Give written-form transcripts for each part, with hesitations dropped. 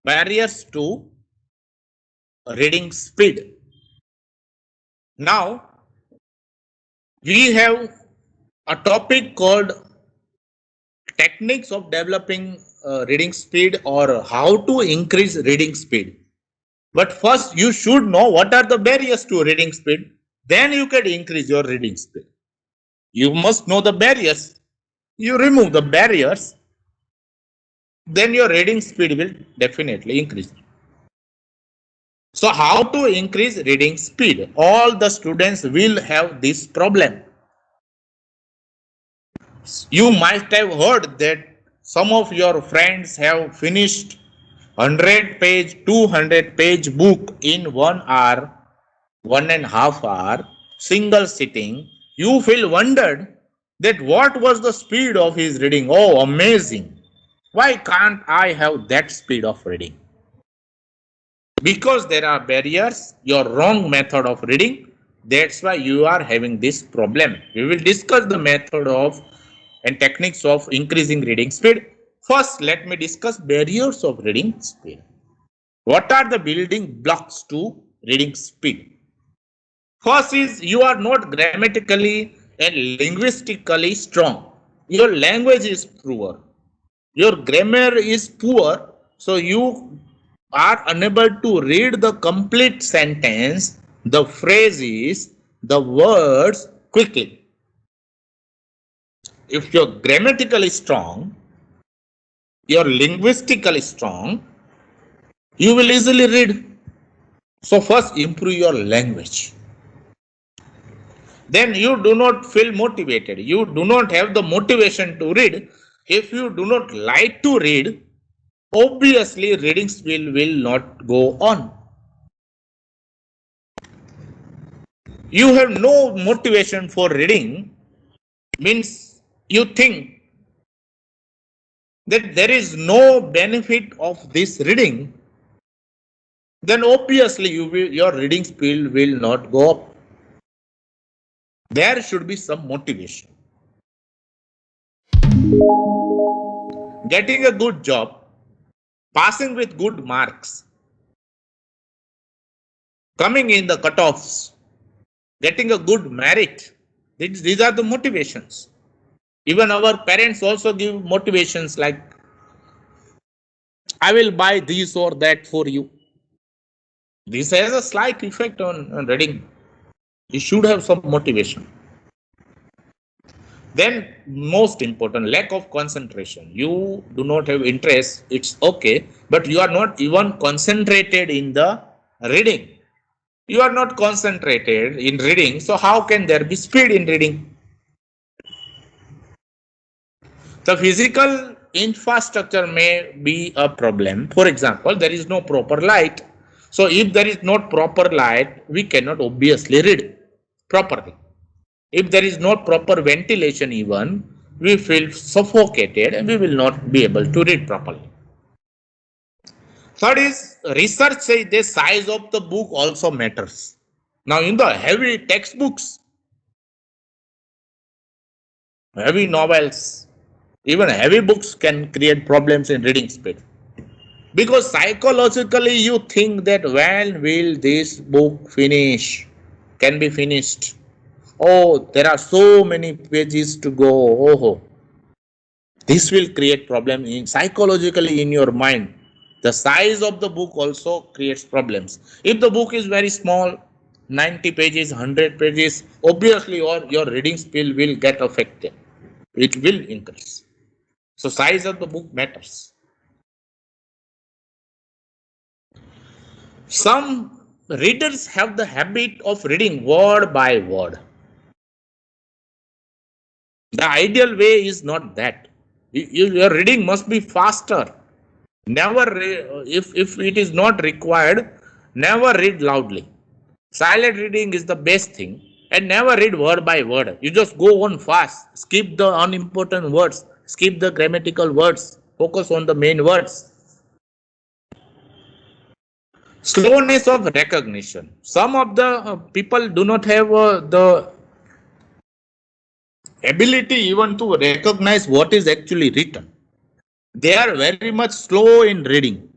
barriers to reading speed. Now, we have a topic called techniques of developing reading speed or how to increase reading speed. But first, you should know what are the barriers to reading speed. Then you can increase your reading speed. You must know the barriers. You remove the barriers, then your reading speed will definitely increase. So, how to increase reading speed? All the students will have this problem. You might have heard that some of your friends have finished 100 page, 200 page book in 1 hour, 1.5 hour, single sitting. You feel wondered that what was the speed of his reading? Oh, amazing. Why can't I have that speed of reading? Because there are barriers, your wrong method of reading. That's why you are having this problem. We will discuss the method of and techniques of increasing reading speed. First, let me discuss barriers of reading speed. What are the building blocks to reading speed? First is you are not grammatically and linguistically strong. Your language is poor. Your grammar is poor, so you are unable to read the complete sentence, the phrases, the words quickly. If you're grammatically strong, you're linguistically strong, you will easily read. So, first improve your language. Then you do not feel motivated. You do not have the motivation to read. If you do not like to read, obviously reading skill will not go on. You have no motivation for reading, means you think that there is no benefit of this reading, then obviously your reading speed will not go up. There should be some motivation. Getting a good job, passing with good marks, coming in the cutoffs, getting a good merit. These are the motivations. Even our parents also give motivations like, I will buy this or that for you. This has a slight effect on reading. You should have some motivation. Then, most important, lack of concentration. You do not have interest, it's okay, but you are not even concentrated in the reading. You are not concentrated in reading, so how can there be speed in reading? The physical infrastructure may be a problem. For example, there is no proper light. So, if there is not proper light, we cannot obviously read properly. If there is not proper ventilation, even we feel suffocated and we will not be able to read properly. Third is research says the size of the book also matters. Now, in the heavy textbooks, heavy novels, even heavy books can create problems in reading speed. Because psychologically, you think that when will this book finish? Can be finished. Oh, there are so many pages to go. Oh, this will create problem in psychologically in your mind. The size of the book also creates problems. If the book is very small, 90 pages, 100 pages, obviously your reading speed will get affected. It will increase. So size of the book matters. Some readers have the habit of reading word by word. The ideal way is not that. Your reading must be faster. Never, if it is not required, never read loudly. Silent reading is the best thing, and never read word by word. You just go on fast, skip the unimportant words, skip the grammatical words, focus on the main words. Slowness of recognition. Some of the people do not have the ability even to recognize what is actually written. They are very much slow in reading.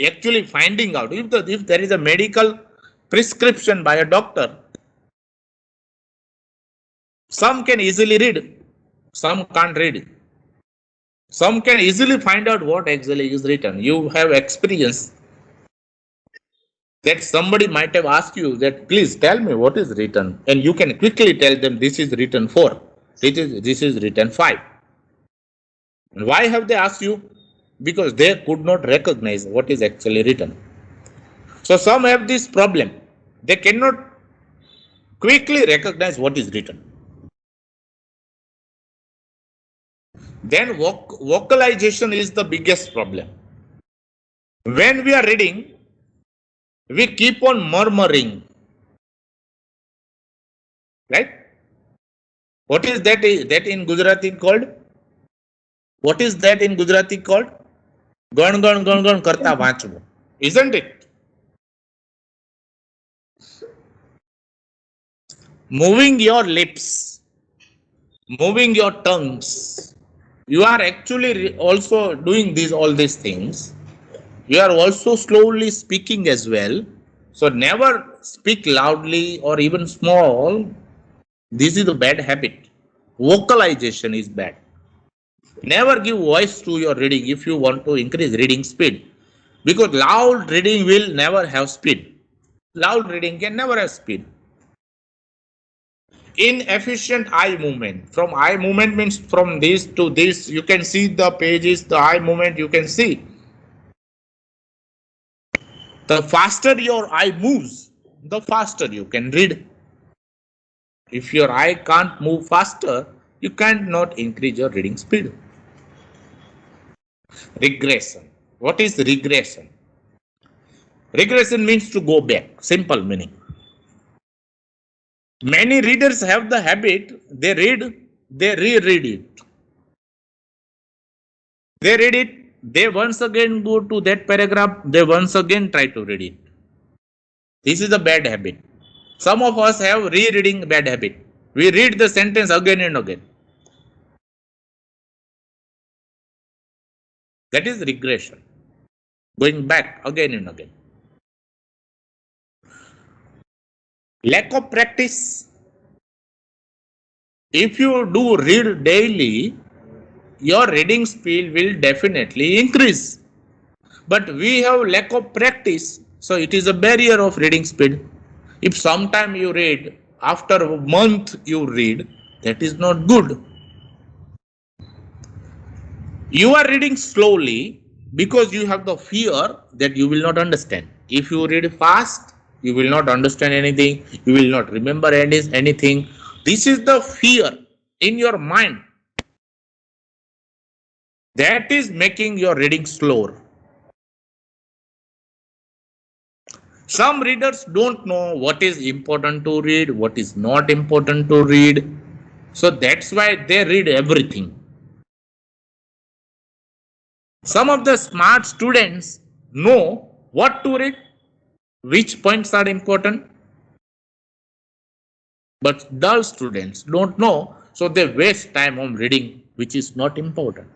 actually finding out if there is a medical prescription by a doctor. Some can easily read, some can't read. Some can easily find out what actually is written. You have experience that somebody might have asked you that please tell me what is written, and you can quickly tell them this is written 4, this is written 5. And why have they asked you? Because they could not recognize what is actually written. So some have this problem. They cannot quickly recognize what is written. Then vocalization is the biggest problem. When we are reading, we keep on murmuring. Right? What is that in Gujarati called? What is that in Gujarati called? Gan gan gan gan karta વાંચવું. Isn't it? Moving your lips, moving your tongues. You are actually also doing all these things. You are also slowly speaking as well. So never speak loudly or even small. This is a bad habit. Vocalization is bad. Never give voice to your reading if you want to increase reading speed. Because loud reading will never have speed. Loud reading can never have speed. Inefficient eye movement. From eye movement means from this to this. You can see the pages, the eye movement you can see. The faster your eye moves, the faster you can read. If your eye can't move faster, you cannot increase your reading speed. Regression. What is regression? Regression means to go back. Simple meaning. Many readers have the habit, they read, they reread it. They read it, they once again go to that paragraph, they once again try to read it. This is a bad habit. Some of us have rereading bad habit. We read the sentence again and again. That is regression. Going back again and again. Lack of practice. If you do read daily, your reading speed will definitely increase. But we have lack of practice, so it is a barrier of reading speed. If sometime you read, after a month you read, that is not good. You are reading slowly because you have the fear that you will not understand. If you read fast, you will not understand anything, you will not remember anything. This is the fear in your mind that is making your reading slower. Some readers don't know what is important to read, what is not important to read. So that's why they read everything. Some of the smart students know what to read, which points are important. But dull students don't know, so they waste time on reading, which is not important.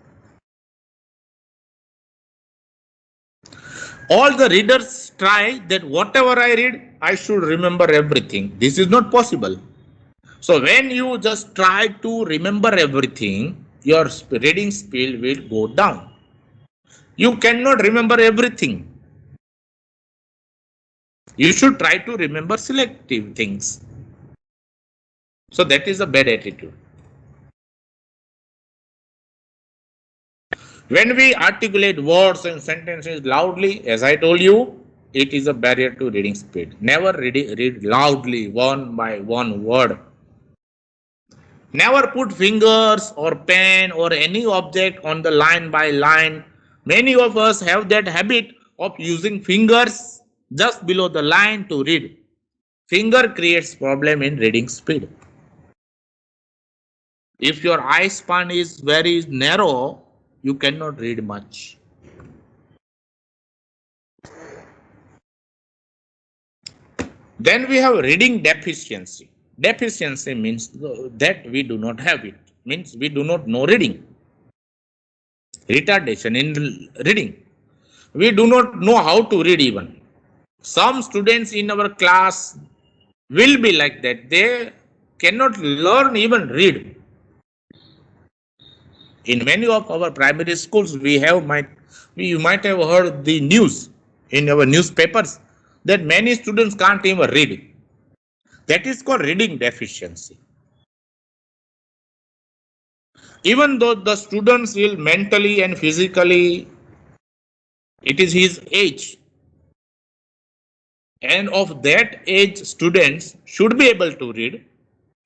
All the readers try that whatever I read, I should remember everything. This is not possible. So when you just try to remember everything, your reading speed will go down. You cannot remember everything. You should try to remember selective things. So that is a bad attitude. When we articulate words and sentences loudly, as I told you, it is a barrier to reading speed. Never read loudly, one by one word. Never put fingers or pen or any object on the line by line. Many of us have that habit of using fingers just below the line to read. Finger creates problem in reading speed. If your eye span is very narrow, you cannot read much. Then we have reading deficiency. Deficiency means that we do not have it. Means we do not know reading. Retardation in reading. We do not know how to read even. Some students in our class will be like that. They cannot learn even read. In many of our primary schools, you might have heard the news in our newspapers that many students can't even read. That is called reading deficiency. Even though the students will mentally and physically, it is his age, and of that age students should be able to read,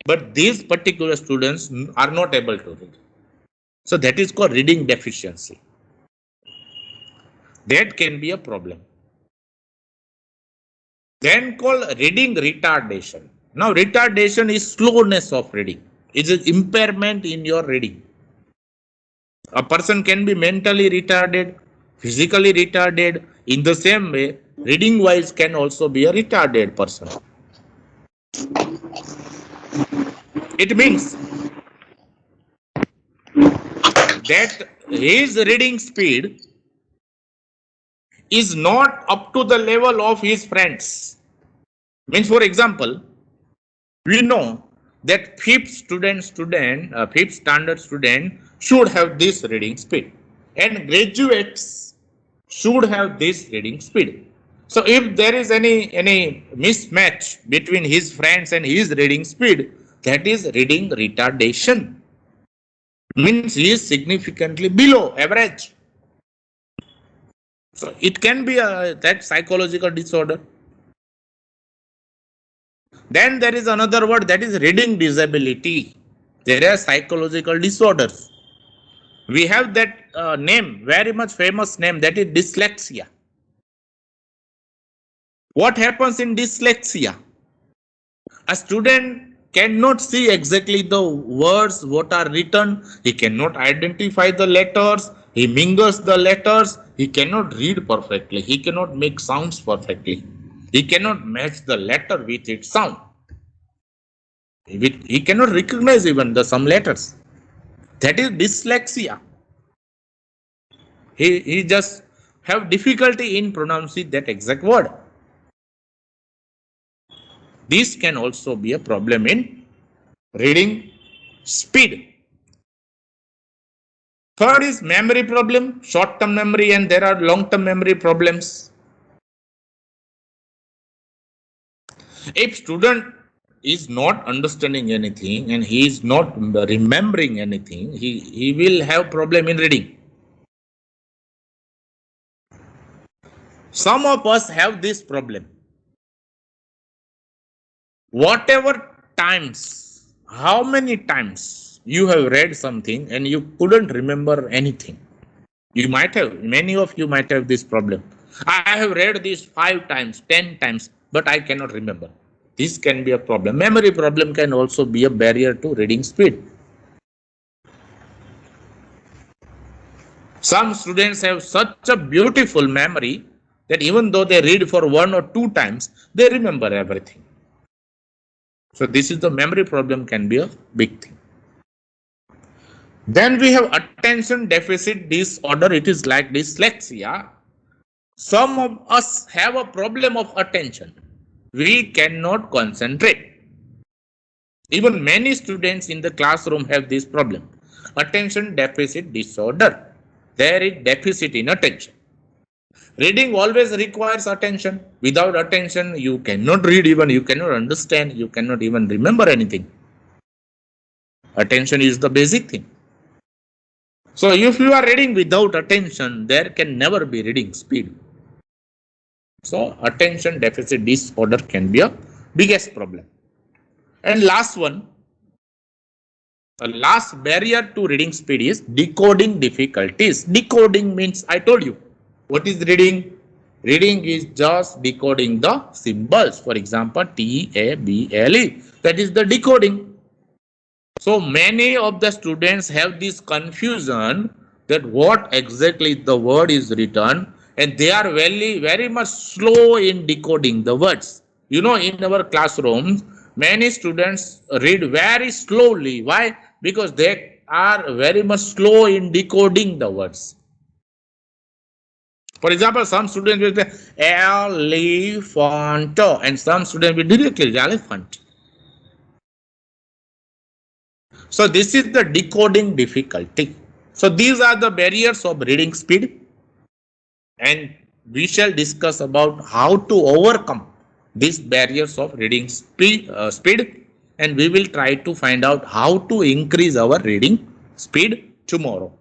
but these particular students are not able to read. So that is called reading deficiency. That can be a problem. Then called reading retardation. Now retardation is slowness of reading. It is impairment in your reading. A person can be mentally retarded, physically retarded. In the same way, reading wise can also be a retarded person. It means that his reading speed is not up to the level of his friends. Means, for example, we know that fifth standard student should have this reading speed, and graduates should have this reading speed. So if there is any mismatch between his friends and his reading speed, that is reading retardation. Means he is significantly below average. So it can be that psychological disorder. Then there is another word, that is reading disability. There are psychological disorders. We have that name, very much famous name, that is dyslexia. What happens in dyslexia? A student cannot see exactly the words what are written. He cannot identify the letters. He mingles the letters. He cannot read perfectly. He cannot make sounds perfectly. He cannot match the letter with its sound. He cannot recognize even some letters. That is dyslexia. He just have difficulty in pronouncing that exact word. This can also be a problem in reading speed. Third is memory problem, short-term memory, and there are long-term memory problems. If student is not understanding anything and he is not remembering anything, he will have problem in reading. Some of us have this problem. Whatever times, how many times you have read something and you couldn't remember anything. Many of you might have this problem. I have read this 5 times, 10 times, but I cannot remember. This can be a problem. Memory problem can also be a barrier to reading speed. Some students have such a beautiful memory that even though they read for 1 or 2 times, they remember everything. So this is the memory problem can be a big thing. Then we have attention deficit disorder. It is like dyslexia. Some of us have a problem of attention. We cannot concentrate. Even many students in the classroom have this problem. Attention deficit disorder. There is deficit in attention. Reading always requires attention. Without attention, you cannot read even, you cannot understand, you cannot even remember anything. Attention is the basic thing. So if you are reading without attention, there can never be reading speed. So attention deficit disorder can be a biggest problem. And last one, the last barrier to reading speed is decoding difficulties. Decoding means, I told you, what is reading? Reading is just decoding the symbols. For example, TABLE. That is the decoding. So many of the students have this confusion that what exactly the word is written, and they are very much slow in decoding the words. You know, in our classrooms, many students read very slowly. Why? Because they are very much slow in decoding the words. For example, some students will say elephant and some students will directly elephant. So this is the decoding difficulty. So these are the barriers of reading speed, and we shall discuss about how to overcome these barriers of reading speed, and we will try to find out how to increase our reading speed tomorrow.